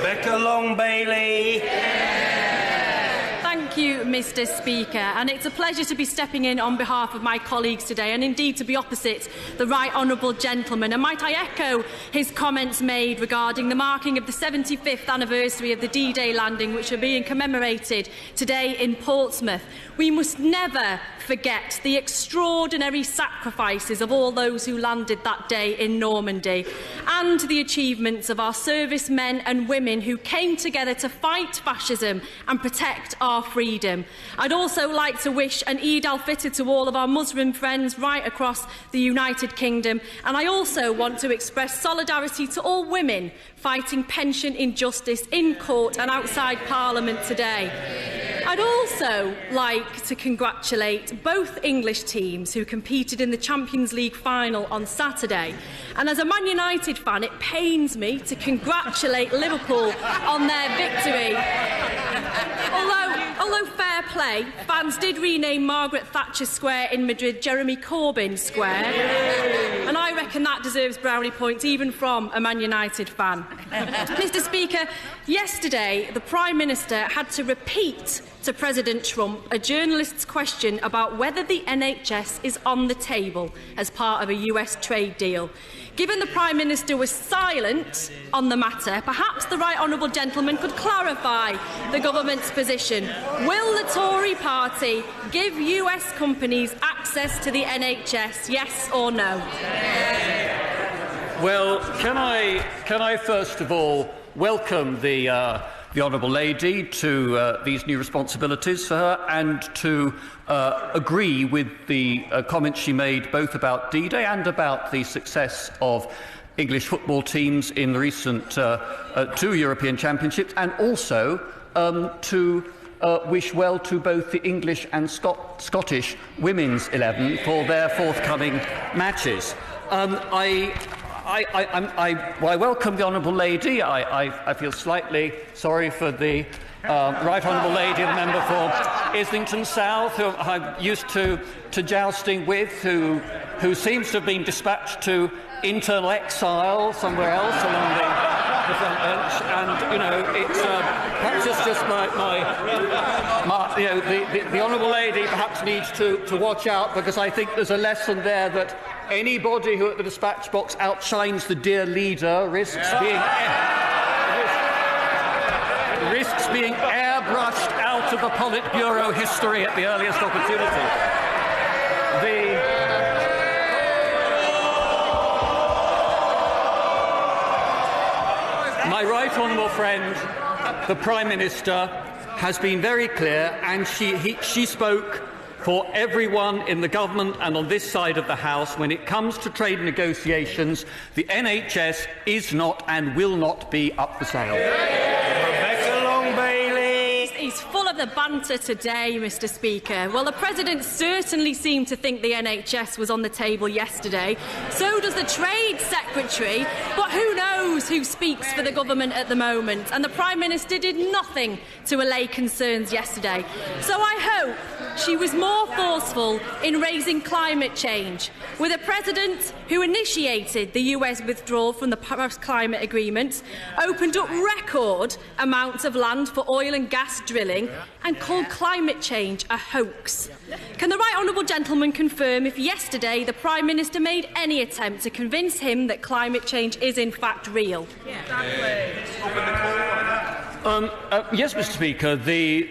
Long-Bailey. Thank you, Mr. Speaker, and it's a pleasure to be stepping in on behalf of my colleagues today, and indeed to be opposite the right honourable gentleman. And might I echo his comments made regarding the marking of the 75th anniversary of the D-Day landing, which are being commemorated today in Portsmouth. We must never forget the extraordinary sacrifices of all those who landed that day in Normandy, and the achievements of our servicemen and women who came together to fight fascism and protect our freedom. I'd also like to wish an Eid al-Fitr to all of our Muslim friends right across the United Kingdom, and I also want to express solidarity to all women fighting pension injustice in court and outside Parliament today. I'd also like to congratulate both English teams who competed in the Champions League final on Saturday. And as a Man United fan, it pains me to congratulate Liverpool on their victory. Although fair play, fans did rename Margaret Thatcher Square in Madrid Jeremy Corbyn Square. And I reckon that deserves brownie points even from a Man United fan. Mr. Speaker, yesterday the Prime Minister had to repeat to President Trump a journalist's question about whether the NHS is on the table as part of a US trade deal. Given the Prime Minister was silent on the matter, perhaps the right honourable gentleman could clarify the government's position. Will the Tory party give US companies access to the NHS, yes or no? Well, can I first of all welcome the Honourable Lady to these new responsibilities for her, and to agree with the comments she made both about D-Day and about the success of English football teams in the recent 2 European Championships, and also to wish well to both the English and Scottish women's 11 for their forthcoming matches. I welcome the Honourable Lady. I feel slightly sorry for the Right Honourable Lady, the member for Islington South, who I'm used to jousting with, who seems to have been dispatched to internal exile somewhere else along the front bench. And, you know, it's perhaps it's just the Honourable Lady perhaps needs to watch out, because I think there's a lesson there that anybody who at the dispatch box outshines the dear leader risks being airbrushed out of the Politburo history at the earliest opportunity. My right honourable friend, the Prime Minister, has been very clear, and she spoke for everyone in the government and on this side of the House. When it comes to trade negotiations, the NHS is not and will not be up for sale. He's full of the banter today, Mr. Speaker. Well, the President certainly seemed to think the NHS was on the table yesterday. So does the Trade Secretary. But who knows who speaks for the government at the moment? And the Prime Minister did nothing to allay concerns yesterday. So I hope she was more forceful in raising climate change, with a President who initiated the US withdrawal from the Paris Climate Agreement, opened up record amounts of land for oil and gas drilling, and called climate change a hoax. Can the right honourable gentleman confirm if yesterday the Prime Minister made any attempt to convince him that climate change is in fact real? Yes, Mr. Speaker.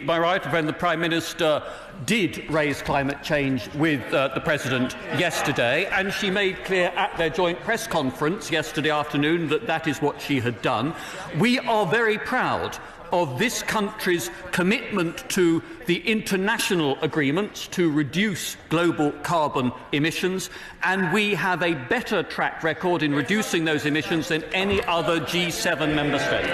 My right friend, the Prime Minister, did raise climate change with the President yesterday, and she made clear at their joint press conference yesterday afternoon that that is what she had done. We are very proud of this country's commitment to the international agreements to reduce global carbon emissions, and we have a better track record in reducing those emissions than any other G7 member state.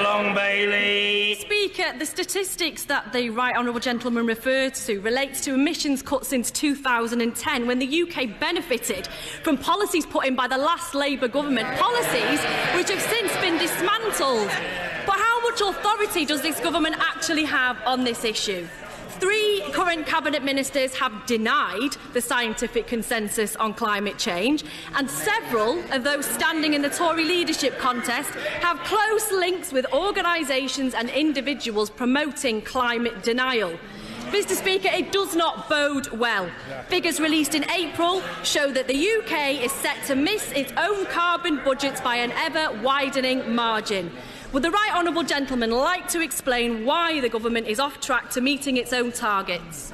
Long-Bailey. Speaker, the statistics that the right honourable gentleman referred to relates to emissions cuts since 2010, when the UK benefited from policies put in by the last Labour government, policies which have since been dismantled. But how much authority does this government actually have on this issue? 3 current Cabinet Ministers have denied the scientific consensus on climate change, and several of those standing in the Tory leadership contest have close links with organisations and individuals promoting climate denial. Mr. Speaker, it does not bode well. Figures released in April show that the UK is set to miss its own carbon budgets by an ever-widening margin. Would the right honourable gentleman like to explain why the government is off track to meeting its own targets?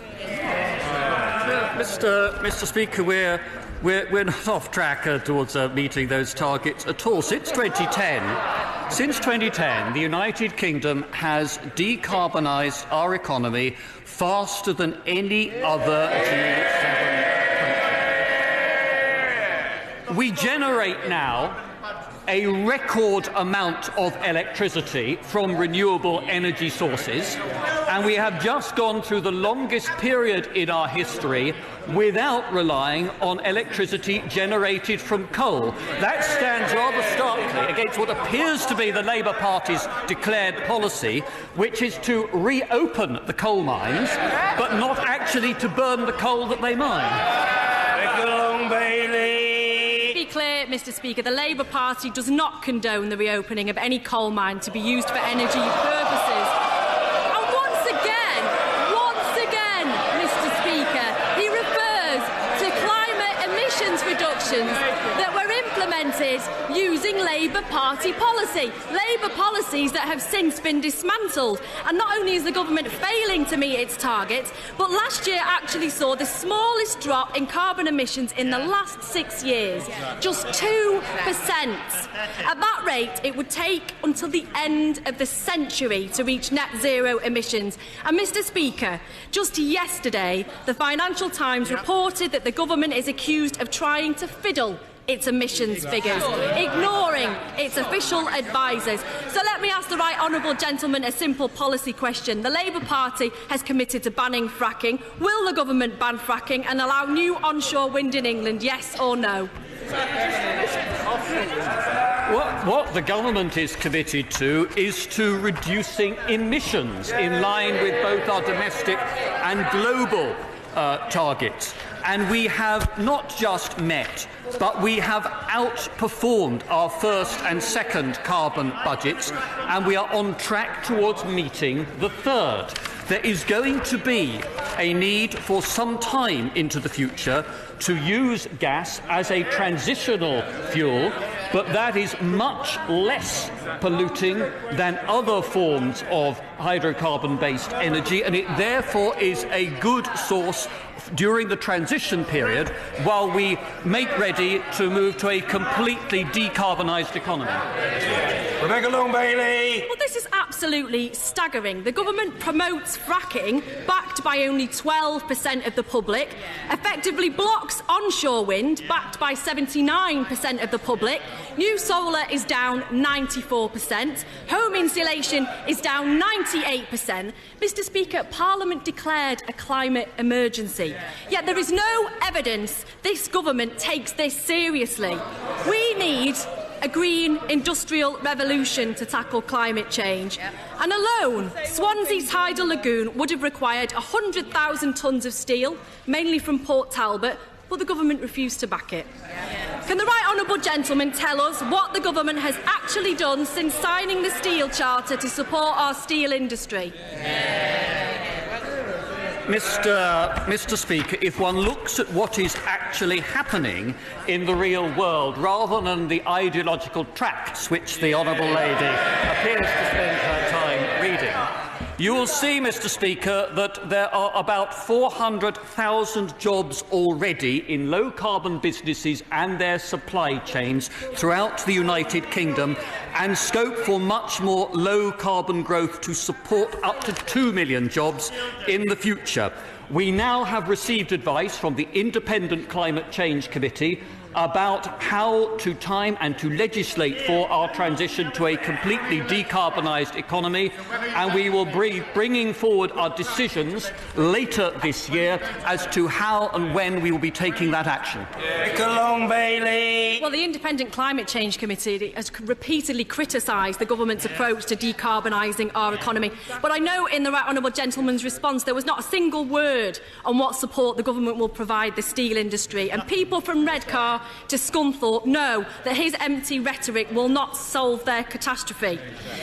Mr. Speaker, we're not off track towards meeting those targets at all. Since 2010, the United Kingdom has decarbonised our economy faster than any other G7 country. We generate now a record amount of electricity from renewable energy sources, and we have just gone through the longest period in our history without relying on electricity generated from coal. That stands rather starkly against what appears to be the Labour Party's declared policy, which is to reopen the coal mines, but not actually to burn the coal that they mine. Clear, Mr. Speaker, the Labour Party does not condone the reopening of any coal mine to be used for energy purposes. And once again, Mr. Speaker, he refers to climate emissions reductions that were implemented using Labour Party policy. Labour policies that have since been dismantled. And not only is the government failing to meet its targets, but last year actually saw the smallest drop in carbon emissions in the last 6 years. Just 2%. At that rate, it would take until the end of the century to reach net zero emissions. And Mr. Speaker, just yesterday, the Financial Times reported that the government is accused of trying to fiddle its emissions figures, ignoring its official advisers. So let me ask the right honourable gentleman a simple policy question. The Labour Party has committed to banning fracking. Will the government ban fracking and allow new onshore wind in England, yes or no? What the government is committed to is to reducing emissions in line with both our domestic and global targets. And we have not just met, but we have outperformed our first and second carbon budgets, and we are on track towards meeting the third. There is going to be a need for some time into the future to use gas as a transitional fuel, but that is much less polluting than other forms of hydrocarbon-based energy, and it therefore is a good source during the transition period while we make ready to move to a completely decarbonised economy. Rebecca Long-Bailey. Well, this is absolutely staggering. The government promotes fracking, backed by only 12% of the public, effectively blocks onshore wind, backed by 79% of the public. New solar is down 94%. Home insulation is down 98%. Mr. Speaker, Parliament declared a climate emergency. Yet there is no evidence this government takes this seriously. We need a green industrial revolution to tackle climate change. And alone, Swansea's tidal lagoon would have required 100,000 tonnes of steel, mainly from Port Talbot, but the government refused to back it. Can the right honourable gentleman tell us what the government has actually done since signing the Steel Charter to support our steel industry? Mr. Speaker, if one looks at what is actually happening in the real world, rather than the ideological tracts which the honourable lady appears to spend her time reading, you will see, Mr. Speaker, that there are about 400,000 jobs already in low-carbon businesses and their supply chains throughout the United Kingdom, and scope for much more low-carbon growth to support up to 2 million jobs in the future. We now have received advice from the Independent Climate Change Committee about how to time and to legislate for our transition to a completely decarbonised economy, and we will be bringing forward our decisions later this year as to how and when we will be taking that action. Long Bailey. Well, the Independent Climate Change Committee has repeatedly criticised the government's approach to decarbonising our economy. But I know in the Right Honourable Gentleman's response there was not a single word on what support the government will provide the steel industry. And people from Redcar to Scunthorpe know that his empty rhetoric will not solve their catastrophe.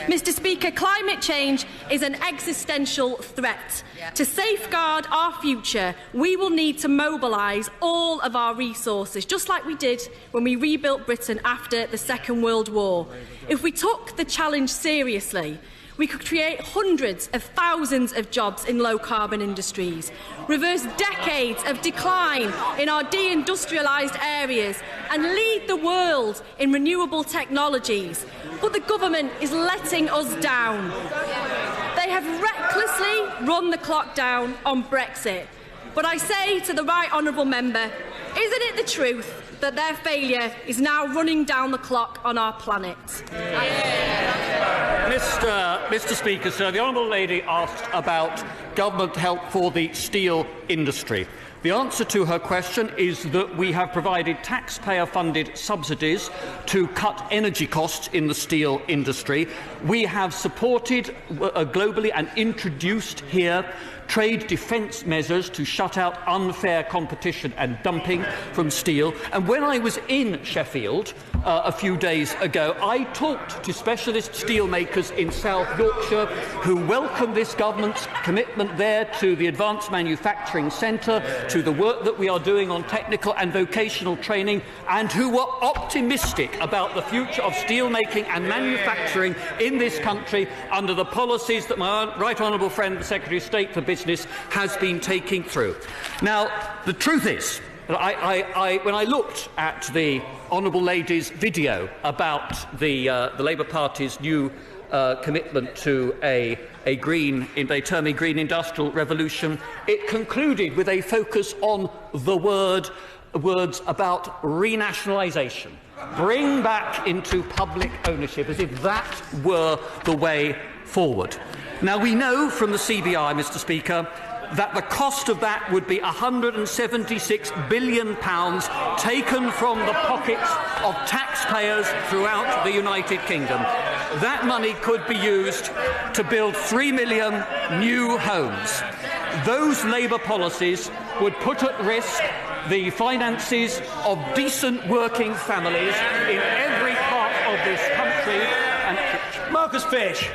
Mr. Speaker, climate change is an existential threat. To safeguard our future, we will need to mobilise all of our resources, just like we did when we rebuilt Britain after the Second World War. If we took the challenge seriously, we could create hundreds of thousands of jobs in low-carbon industries, reverse decades of decline in our deindustrialised areas and lead the world in renewable technologies. But the government is letting us down. They have recklessly run the clock down on Brexit. But I say to the Right Honourable Member, isn't it the truth that their failure is now running down the clock on our planet? Mr. Speaker, sir, the Honourable Lady asked about government help for the steel industry. The answer to her question is that we have provided taxpayer-funded subsidies to cut energy costs in the steel industry. We have supported globally and introduced here trade defence measures to shut out unfair competition and dumping from steel. And when I was in Sheffield a few days ago, I talked to specialist steelmakers in South Yorkshire who welcomed this government's commitment there to the Advanced Manufacturing Centre, to the work that we are doing on technical and vocational training, and who were optimistic about the future of steelmaking and manufacturing in this country under the policies that my right honourable friend, the Secretary of State for Business, has been taking through. Now, the truth is, when I looked at the Honourable Lady's video about the Labour Party's new commitment to a green industrial revolution, it concluded with a focus on the words about renationalisation. Bring back into public ownership, as if that were the way forward. Now, we know from the CBI, Mr. Speaker, that the cost of that would be £176 billion taken from the pockets of taxpayers throughout the United Kingdom. That money could be used to build 3 million new homes. Those Labour policies would put at risk the finances of decent working families in every part of this country. Marcus Fish.